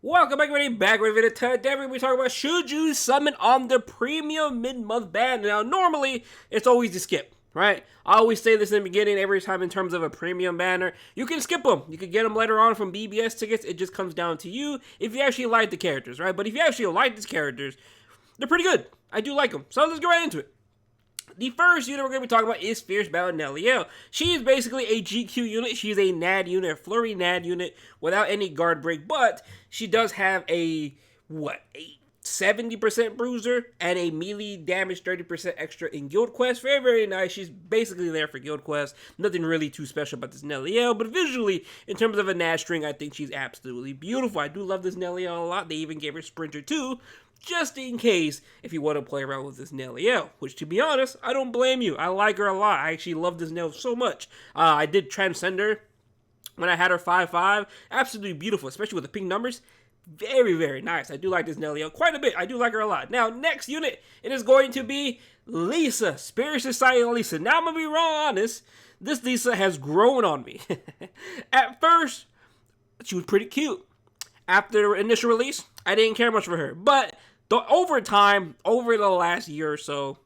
Welcome back, everybody. Back with a video today. We're talking about should you summon on the premium mid-month ban. Now, normally it's always a skip, right? I always say this in the beginning every time in terms of a premium banner. You can skip them. You can get them later on from BBS tickets. It just comes down to you if you actually like the characters, right? But if you actually like these characters, they're pretty good. I do like them. So let's get right into it. The first unit we're going to be talking about is Fierce Battle Nelio. She is basically a GQ unit. She's a NAD unit, a flurry NAD unit without any guard break, but she does have a 70% bruiser and a melee damage 30% extra in Guild Quest. Very, very nice. She's basically there for Guild Quest. Nothing really too special about this Nelio, but visually, in terms of a NAD string, I think she's absolutely beautiful. I do love this Nelio a lot. They even gave her Sprinter too, just in case if you want to play around with this Nelio, which to be honest, I don't blame you. I like her a lot. I actually love this Nelio so much. I did transcend her when I had her 5-5. Absolutely beautiful, especially with the pink numbers. Very, very nice. I do like this Nelio quite a bit. I do like her a lot. Now, next unit, it is going to be Lisa, Spirit Society Lisa. Now, I'm going to be real honest. This Lisa has grown on me. At first, she was pretty cute. After her initial release, I didn't care much for her. But over time, over the last year or so,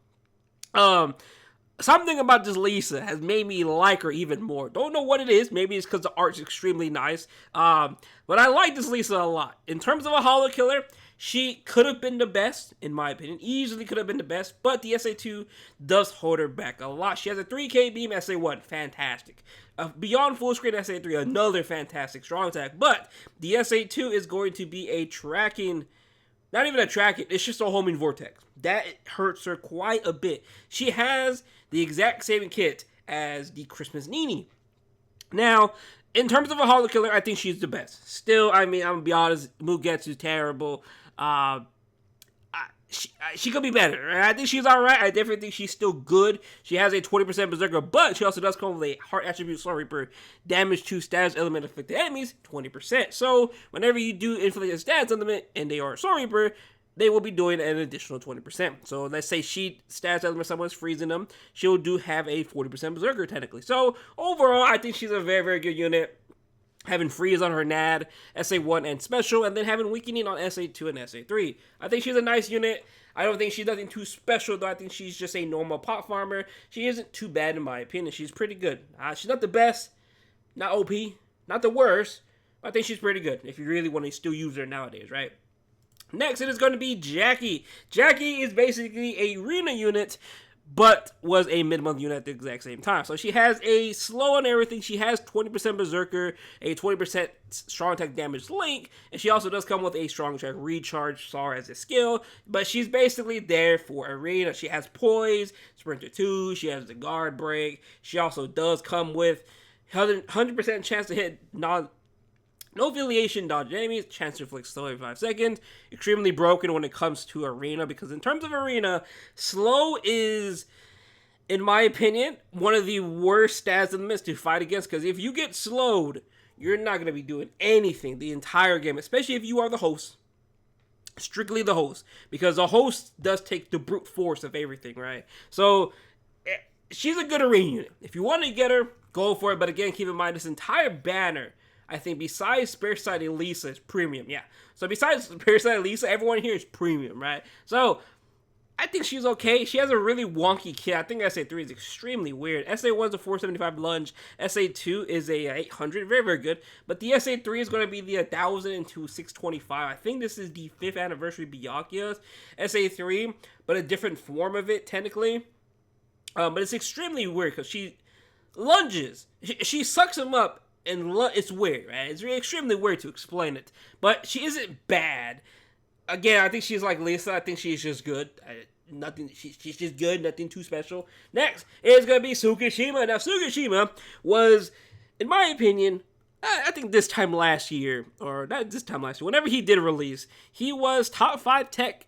something about this Lisa has made me like her even more. Don't know what it is. Maybe it's because the art's extremely nice. But I like this Lisa a lot. In terms of a holo killer, she could have been the best, in my opinion. Easily could have been the best, but the SA2 does hold her back a lot. She has a 3k beam SA1, fantastic. Beyond full screen SA3, another fantastic strong attack. But the SA2 is going to be a tracking, not even a tracking, it's just a homing vortex. That hurts her quite a bit. She has the exact same kit as the Christmas Nini. Now, in terms of a holo killer, I think she's the best. Still, I mean, I'm gonna be honest, Mugetsu's terrible. She could be better. I think she's alright. I definitely think she's still good. She has a 20% Berserker, but she also does come with a Heart Attribute Soul Reaper. Damage to status element afflicted enemies, 20%. So, whenever you do inflict a status element and they are Soul Reaper, they will be doing an additional 20%. So, let's say she status element someone's freezing them, she'll do have a 40% Berserker technically. So, overall, I think she's a very, very good unit. Having freeze on her NAD, SA1 and special, and then having weakening on SA2 and SA3. I think she's a nice unit. I don't think she's nothing too special, though. I think she's just a normal pot farmer. She isn't too bad in my opinion. She's pretty good. She's not the best, not OP, not the worst, but I think she's pretty good if you really want to still use her nowadays, right? Next, it is going to be Jackie. Jackie is basically a arena unit, but was a mid-month unit at the exact same time. So she has a slow on everything. She has 20% Berserker, a 20% strong attack damage link, and she also does come with a strong attack recharge SAR as a skill, but she's basically there for arena. She has poise, Sprinter 2, she has the guard break. She also does come with 100% chance to hit no affiliation dodge enemies, chance to inflict slow every 5 seconds. Extremely broken when it comes to arena, because in terms of arena, slow is, in my opinion, one of the worst stats in the mist to fight against, because if you get slowed, you're not going to be doing anything the entire game, especially if you are the host. Strictly the host, because the host does take the brute force of everything, right? So, she's a good arena unit. If you want to get her, go for it, but again, keep in mind, this entire banner, I think besides Spirit Society Lisa is premium, yeah. So besides Spirit Society Lisa, everyone here is premium, right? So I think she's okay. She has a really wonky kit. I think SA3 is extremely weird. SA1 is a 475 lunge. SA2 is a 800, very, very good. But the SA3 is going to be the 1000 to 625. I think this is the 5th anniversary Byakuya's SA3, but a different form of it, technically. But it's extremely weird because she lunges. She sucks him up. And it's weird, right? It's really extremely weird to explain it. But she isn't bad. Again, I think she's like Lisa. I think she's just good. She's just good. Nothing too special. Next is going to be Suki Shima. Now, Suki Shima was, in my opinion, I think this time last year, or not this time last year, whenever he did release, he was top 5 tech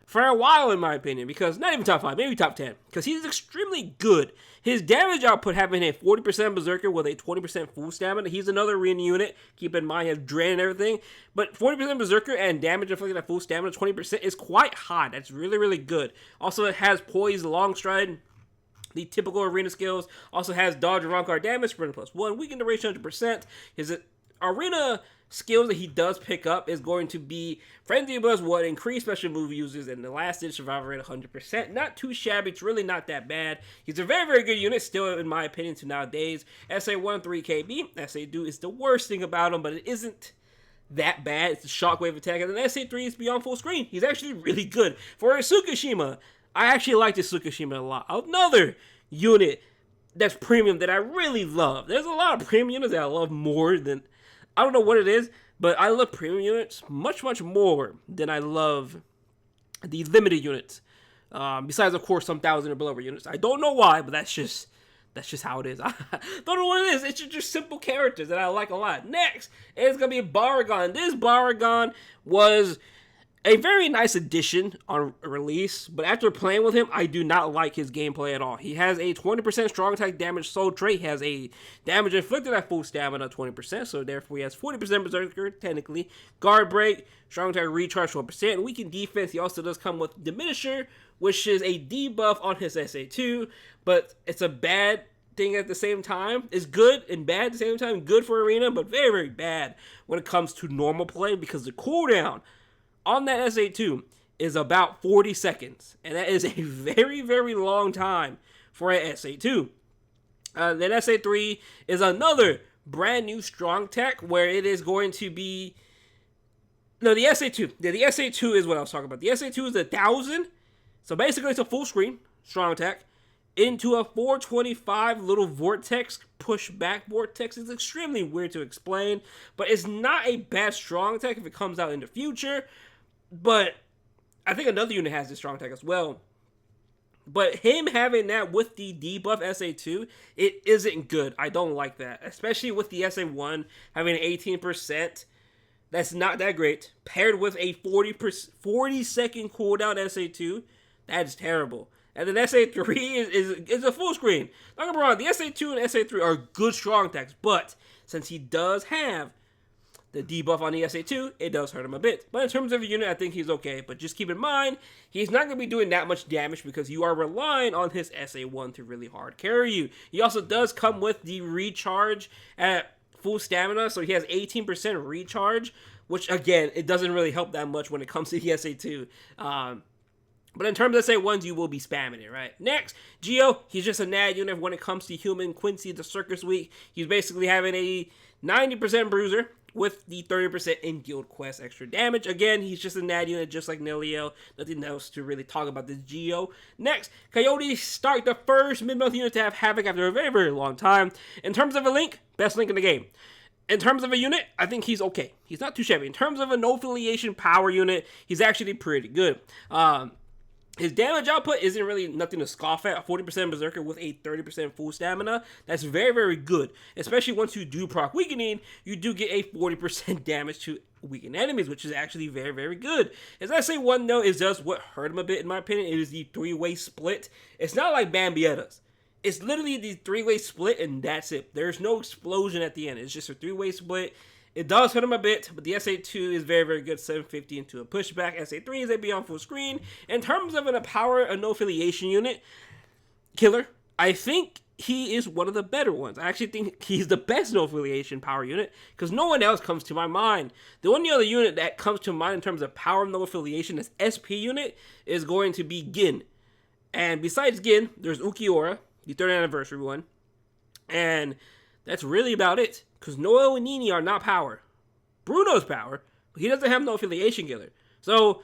for a while, in my opinion, because not even top 5, maybe top 10, because he's extremely good. His damage output having a 40% Berserker with a 20% full stamina. He's another arena unit. Keep in mind, he has drain and everything. But 40% Berserker and damage inflicted at full stamina, 20% is quite high. That's really, really good. Also, it has poise, long stride, the typical arena skills. Also has dodge and rock guard damage, sprint +1, weaken duration 100%. His arena skills that he does pick up is going to be Frenzy Buzz 1, increase special move users, and the last ditch survival rate 100%. Not too shabby, it's really not that bad. He's a very, very good unit, still in my opinion, to nowadays. SA1, 3KB, SA2 is the worst thing about him, but it isn't that bad. It's a shockwave attack, and then SA3 is beyond full screen. He's actually really good. For a Suki Shima, I actually like the Suki Shima a lot. Another unit that's premium that I really love. There's a lot of premium units that I love more than, I don't know what it is, but I love premium units much, much more than I love the limited units. Besides, of course, some 1,000 or below units. I don't know why, but that's just how it is. I don't know what it is. It's just simple characters that I like a lot. Next, it's going to be Baragon. This Baragon was a very nice addition on release, but after playing with him, I do not like his gameplay at all. He has a 20% strong attack damage soul trait. He has a damage inflicted at full stamina 20%, so therefore he has 40% berserker, technically. Guard break, strong attack recharge 12%, weakened defense. He also does come with diminisher, which is a debuff on his SA2, but it's a bad thing at the same time. It's good and bad at the same time. Good for arena, but very, very bad when it comes to normal play, because the cooldown on that SA2 is about 40 seconds, and that is a very, very long time for an SA2. Then SA3 is another brand new strong tech, where it is going to be, no, the SA2. The SA2 is what I was talking about. The SA2 is 1,000, so basically it's a full screen strong tech into a 425 little vortex, pushback vortex. It's extremely weird to explain, but it's not a bad strong tech if it comes out in the future. But I think another unit has this strong attack as well. But him having that with the debuff SA2, it isn't good. I don't like that. Especially with the SA1 having an 18%. That's not that great. Paired with a 40 second cooldown SA2, that is terrible. And then SA3 is a full screen. Don't get me wrong, the SA2 and SA3 are good strong attacks. But since he does have the debuff on the SA2, it does hurt him a bit. But in terms of a unit, I think he's okay. But just keep in mind, he's not going to be doing that much damage because you are relying on his SA1 to really hard carry you. He also does come with the recharge at full stamina, so he has 18% recharge, which, again, it doesn't really help that much when it comes to the SA2. But in terms of SA1s, you will be spamming it, right? Next, Geo, he's just a NAD unit when it comes to human Quincy the Circus Week. He's basically having a 90% bruiser with the 30% in Guild Quest extra damage. Again, he's just a NAD unit, just like Nelio. Nothing else to really talk about this Geo. Next, Coyote Stark, the first mid-month unit to have Havoc after a very, very long time. In terms of a link, best link in the game. In terms of a unit, I think he's okay. He's not too shabby. In terms of a no-affiliation power unit, he's actually pretty good. His damage output isn't really nothing to scoff at. 40% Berserker with a 30% full stamina. That's very, very good. Especially once you do proc weakening, you do get a 40% damage to weakened enemies, which is actually very, very good. As I say, one note is just what hurt him a bit, in my opinion. It is the three-way split. It's not like Bambietta's. It's literally the three-way split, and that's it. There's no explosion at the end. It's just a three-way split. It does hurt him a bit, but the SA2 is very, very good. 750 into a pushback. SA3 is a beyond full screen. In terms of a power, a no affiliation unit, killer. I think he is one of the better ones. I actually think he's the best no affiliation power unit because no one else comes to my mind. The only other unit that comes to mind in terms of power no affiliation as SP unit is going to be Gin. And besides Gin, there's Ukiora, the 3rd anniversary one. And that's really about it. Because Noel and Nini are not power. Bruno's power, but he doesn't have no affiliation killer. So,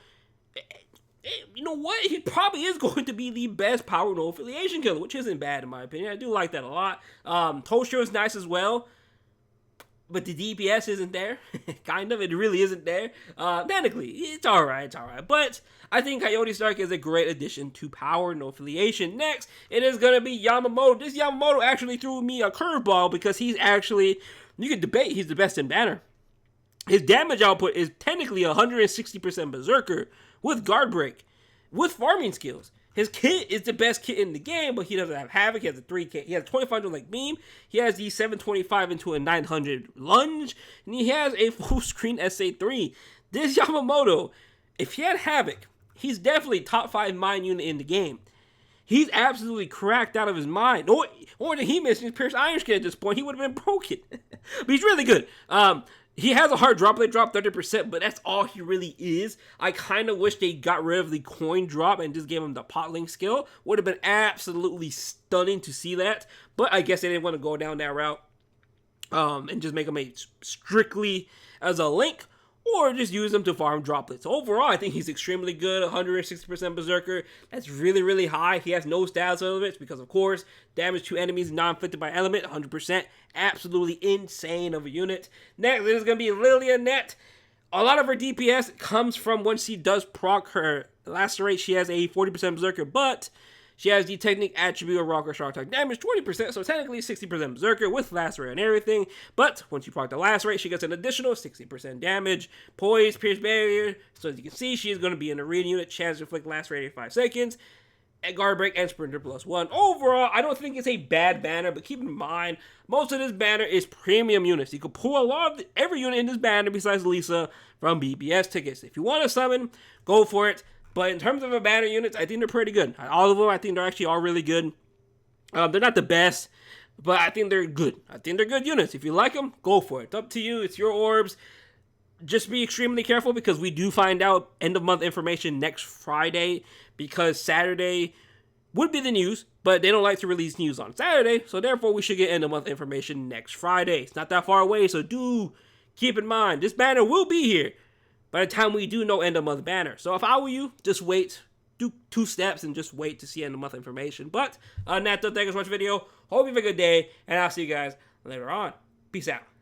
you know what? He probably is going to be the best power no affiliation killer, which isn't bad in my opinion. I do like that a lot. Toshio is nice as well, but the DPS isn't there. Kind of. It really isn't there. Technically, it's alright. But I think Coyote Stark is a great addition to power no affiliation. Next, it is going to be Yamamoto. This Yamamoto actually threw me a curveball because he's actually, you could debate, he's the best in banner. His damage output is technically 160% Berserker with guard break, with farming skills. His kit is the best kit in the game, but he doesn't have Havoc. He has a 3K. He has a 2500 like beam. He has the 725 into a 900 lunge, and he has a full screen SA3. This Yamamoto, if he had Havoc, he's definitely top 5 mine unit in the game. He's absolutely cracked out of his mind. Or did he miss his Pierce Iron Skin at this point? He would have been broken. But he's really good. He has a hard drop. They drop 30%, but that's all he really is. I kind of wish they got rid of the coin drop and just gave him the potling skill. Would have been absolutely stunning to see that. But I guess they didn't want to go down that route and just make him a strictly as a link, or just use him to farm droplets. Overall, I think he's extremely good. 160% Berserker. That's really, really high. He has no stats elements because, of course, damage to enemies non-affected by element, 100%. Absolutely insane of a unit. Next, this is going to be Lillianette. A lot of her DPS comes from when she does proc her Lacerate. She has a 40% Berserker, but she has the technique attribute of rock or shark attack damage 20%, so technically 60% Berserker with Lacerate and everything. But once you proc the Lacerate, she gets an additional 60% damage, poise, pierce barrier. So as you can see, she is going to be an arena unit, chance to inflict Lacerate in 5 seconds, and guard break and sprinter +1. Overall, I don't think it's a bad banner, but keep in mind, most of this banner is premium units. You can pull a lot of every unit in this banner besides Lisa from BBS tickets. If you want to summon, go for it. But in terms of the banner units, I think they're pretty good. All of them, I think they're actually all really good. They're not the best, but I think they're good. I think they're good units. If you like them, go for it. It's up to you. It's your orbs. Just be extremely careful because we do find out end-of-month information next Friday, because Saturday would be the news, but they don't like to release news on Saturday, so therefore we should get end-of-month information next Friday. It's not that far away, so do keep in mind, this banner will be here by the time we do know end of month banner. So if I were you, just wait, do 2 steps and just wait to see end of month information. But other than that, thank you so much for the video. Hope you have a good day, and I'll see you guys later on. Peace out.